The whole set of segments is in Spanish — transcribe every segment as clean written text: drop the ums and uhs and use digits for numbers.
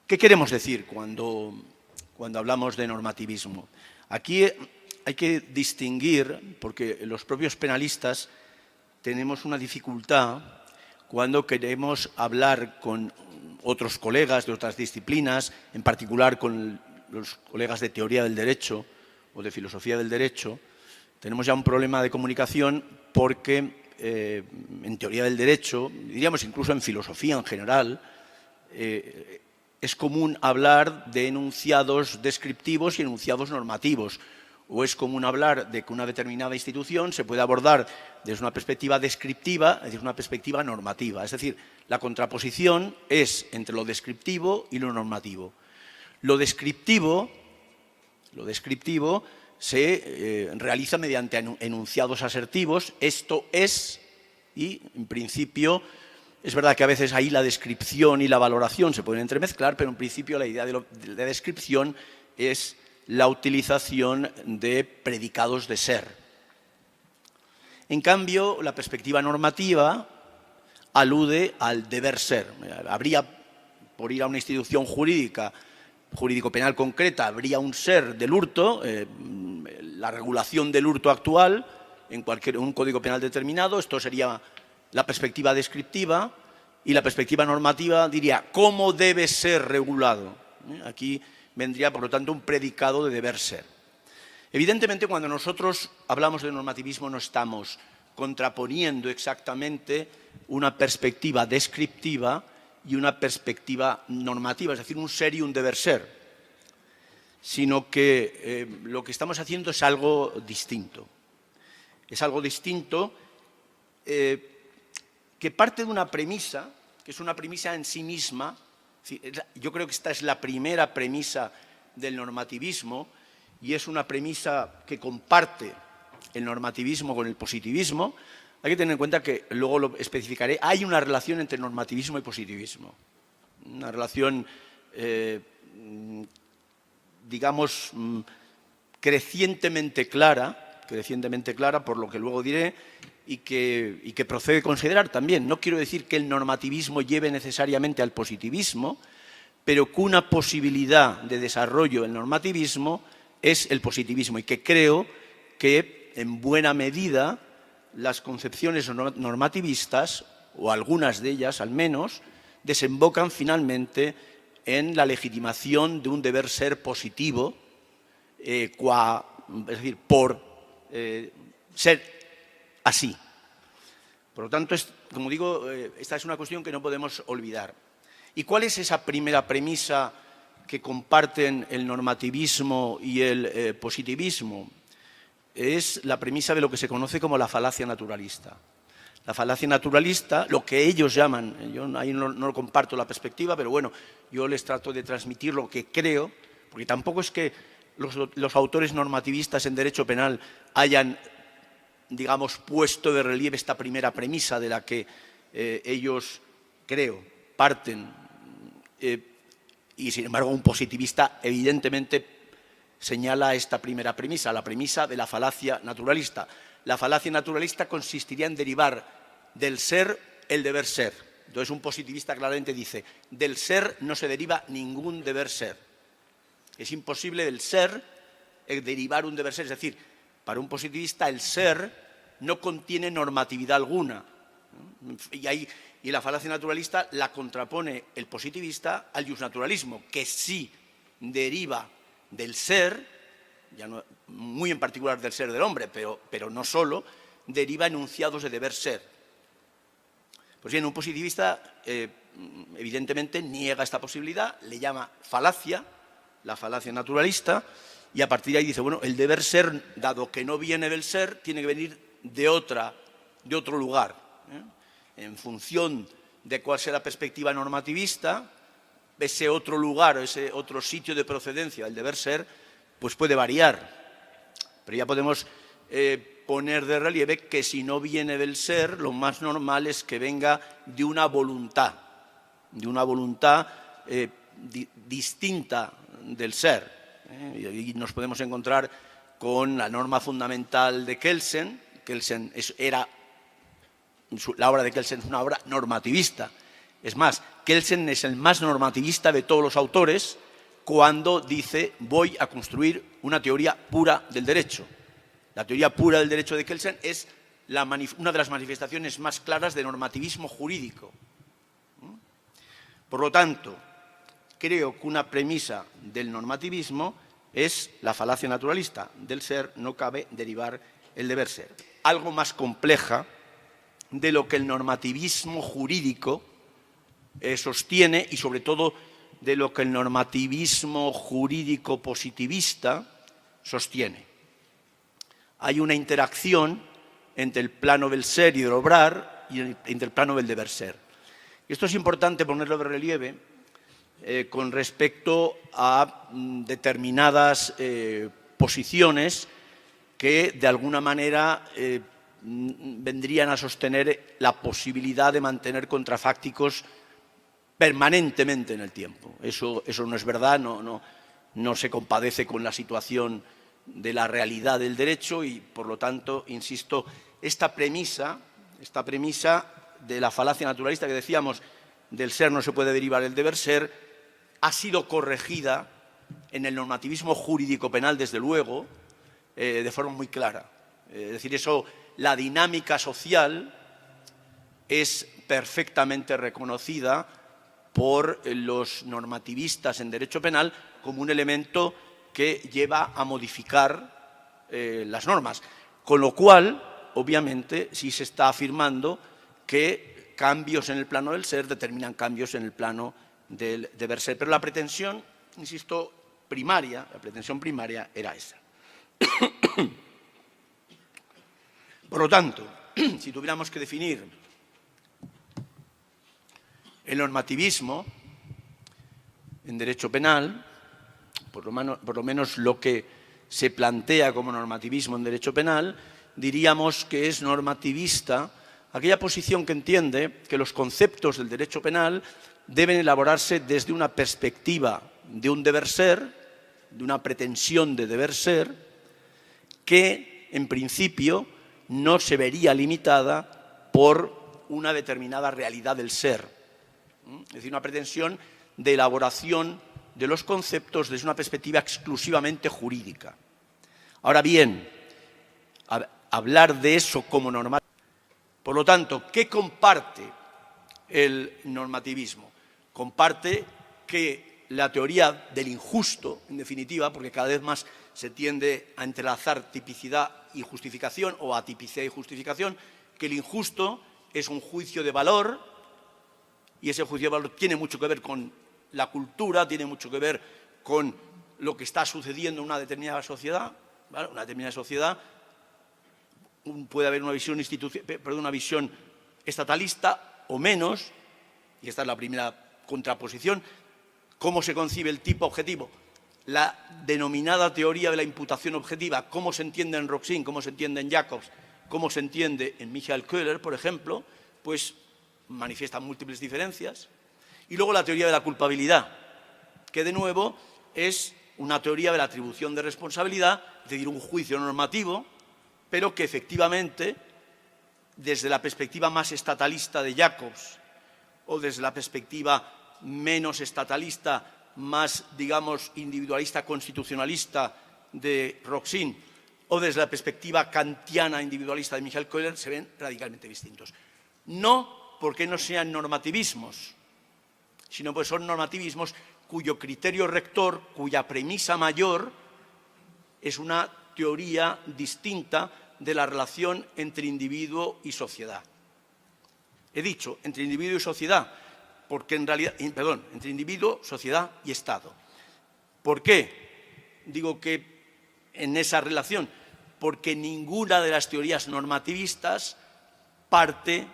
¿Qué queremos decir cuando hablamos de normativismo? Aquí hay que distinguir, porque los propios penalistas tenemos una dificultad cuando queremos hablar con otros colegas de otras disciplinas, en particular con los colegas de teoría del derecho o de filosofía del derecho. Tenemos ya un problema de comunicación porque en teoría del derecho, diríamos incluso en filosofía en general, es común hablar de enunciados descriptivos y enunciados normativos. O es común hablar de que una determinada institución se puede abordar desde una perspectiva descriptiva y desde una perspectiva normativa. Es decir, la contraposición es entre lo descriptivo y lo normativo. Lo descriptivo se realiza mediante enunciados asertivos. Esto es, y en principio, es verdad que a veces ahí la descripción y la valoración se pueden entremezclar, pero en principio la idea de la descripción es la utilización de predicados de ser. En cambio, la perspectiva normativa alude al deber ser. Habría, por ir a una institución jurídico-penal concreta, habría un ser del hurto, la regulación del hurto actual en un código penal determinado. Esto sería la perspectiva descriptiva, y la perspectiva normativa diría cómo debe ser regulado. Aquí vendría, por lo tanto, un predicado de deber ser. Evidentemente, cuando nosotros hablamos de normativismo no estamos contraponiendo exactamente una perspectiva descriptiva y una perspectiva normativa, es decir, un ser y un deber ser, sino que lo que estamos haciendo es algo distinto. Es algo distinto que parte de una premisa, que es una premisa en sí misma. Yo creo que esta es la primera premisa del normativismo y es una premisa que comparte el normativismo con el positivismo. Hay que tener en cuenta que, luego lo especificaré, hay una relación entre normativismo y positivismo. Una relación, digamos, crecientemente clara, por lo que luego diré, y que procede considerar también. No quiero decir que el normativismo lleve necesariamente al positivismo, pero que una posibilidad de desarrollo del normativismo es el positivismo, y que creo que en buena medida las concepciones normativistas, o algunas de ellas al menos, desembocan finalmente en la legitimación de un deber ser positivo, es decir, por ser así. Por lo tanto, como digo, esta es una cuestión que no podemos olvidar. ¿Y cuál es esa primera premisa que comparten el normativismo y el positivismo? Es la premisa de lo que se conoce como la falacia naturalista. La falacia naturalista, lo que ellos llaman, yo ahí no comparto la perspectiva, pero bueno, yo les trato de transmitir lo que creo, porque tampoco es que los autores normativistas en derecho penal hayan, digamos, puesto de relieve esta primera premisa de la que ellos, creo, parten, y sin embargo un positivista evidentemente señala esta primera premisa, la premisa de la falacia naturalista. La falacia naturalista consistiría en derivar del ser el deber ser. Entonces un positivista claramente dice, del ser no se deriva ningún deber ser. Es imposible del ser derivar un deber ser, es decir, para un positivista el ser no contiene normatividad alguna. Y la falacia naturalista la contrapone el positivista al justnaturalismo, que sí deriva del ser, ya no, muy en particular del ser del hombre, pero no solo, deriva enunciados de deber ser. Pues bien, un positivista evidentemente niega esta posibilidad, le llama falacia, la falacia naturalista, y a partir de ahí dice, bueno, el deber ser, dado que no viene del ser, tiene que venir de otro lugar. En función de cuál sea la perspectiva normativista, ese otro lugar, ese otro sitio de procedencia del deber ser, pues puede variar. Pero ya podemos poner de relieve que si no viene del ser, lo más normal es que venga de una voluntad distinta del ser. Y nos podemos encontrar con la norma fundamental de Kelsen. La obra de Kelsen es una obra normativista. Es más, Kelsen es el más normativista de todos los autores cuando dice voy a construir una teoría pura del derecho. La teoría pura del derecho de Kelsen es una de las manifestaciones más claras de normativismo jurídico. Por lo tanto, creo que una premisa del normativismo es la falacia naturalista. Del ser no cabe derivar el deber ser. Algo más compleja de lo que el normativismo jurídico sostiene y, sobre todo, de lo que el normativismo jurídico positivista sostiene. Hay una interacción entre el plano del ser y del obrar y entre el plano del deber ser. Esto es importante ponerlo de relieve con respecto a determinadas posiciones que, de alguna manera, vendrían a sostener la posibilidad de mantener contrafácticos permanentemente en el tiempo. Eso no es verdad, no se compadece con la situación de la realidad del derecho y, por lo tanto, insisto, esta premisa de la falacia naturalista que decíamos, del ser no se puede derivar el deber ser, ha sido corregida en el normativismo jurídico penal, desde luego, de forma muy clara. Es decir, la dinámica social es perfectamente reconocida por los normativistas en derecho penal como un elemento que lleva a modificar las normas. Con lo cual, obviamente, sí se está afirmando que cambios en el plano del ser determinan cambios en el plano del deber ser. Pero la pretensión, insisto, primaria era esa. Por lo tanto, si tuviéramos que definir el normativismo en derecho penal, por lo menos lo que se plantea como normativismo en derecho penal, diríamos que es normativista aquella posición que entiende que los conceptos del derecho penal deben elaborarse desde una perspectiva de un deber ser, de una pretensión de deber ser, que en principio no se vería limitada por una determinada realidad del ser. Es decir, una pretensión de elaboración de los conceptos desde una perspectiva exclusivamente jurídica. Ahora bien, hablar de eso como normal. Por lo tanto, ¿qué comparte el normativismo? Comparte que la teoría del injusto, en definitiva, porque cada vez más se tiende a entrelazar tipicidad y justificación, o atipicidad y justificación, que el injusto es un juicio de valor, y ese juicio de valor tiene mucho que ver con la cultura, tiene mucho que ver con lo que está sucediendo en una determinada sociedad. ¿Vale? Una determinada sociedad puede haber una visión estatalista o menos, y esta es la primera contraposición. ¿Cómo se concibe el tipo objetivo? La denominada teoría de la imputación objetiva, cómo se entiende en Roxin, cómo se entiende en Jacobs, cómo se entiende en Michael Köhler, por ejemplo, pues manifiesta múltiples diferencias. Y luego la teoría de la culpabilidad, que de nuevo es una teoría de la atribución de responsabilidad, es decir, un juicio normativo, pero que efectivamente, desde la perspectiva más estatalista de Jacobs o desde la perspectiva menos estatalista, más, digamos, individualista, constitucionalista de Roxin, o desde la perspectiva kantiana individualista de Michael Köhler, se ven radicalmente distintos. No porque no sean normativismos, sino porque son normativismos cuyo criterio rector, cuya premisa mayor, es una teoría distinta de la relación entre individuo y sociedad. He dicho entre individuo y sociedad, porque en realidad, entre individuo, sociedad y Estado. ¿Por qué digo que en esa relación? Porque ninguna de las teorías normativistas parte,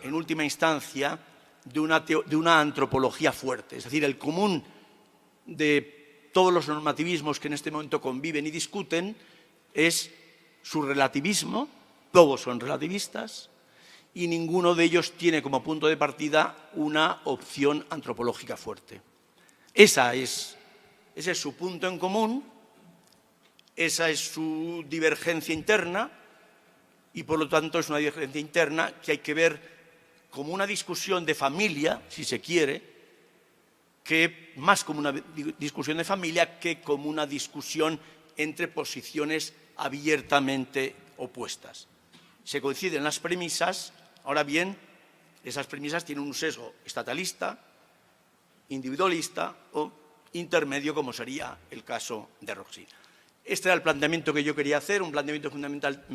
en última instancia, de una antropología fuerte. Es decir, el común de todos los normativismos que en este momento conviven y discuten es su relativismo, todos son relativistas, y ninguno de ellos tiene como punto de partida una opción antropológica fuerte. Ese es su punto en común, esa es su divergencia interna, y por lo tanto es una divergencia interna que hay que ver como una discusión de familia, si se quiere, que más como una discusión de familia que como una discusión entre posiciones abiertamente opuestas. Se coinciden las premisas, ahora bien, esas premisas tienen un sesgo estatalista, individualista o intermedio, como sería el caso de Roxy. Este era el planteamiento que yo quería hacer, un planteamiento fundamentalmente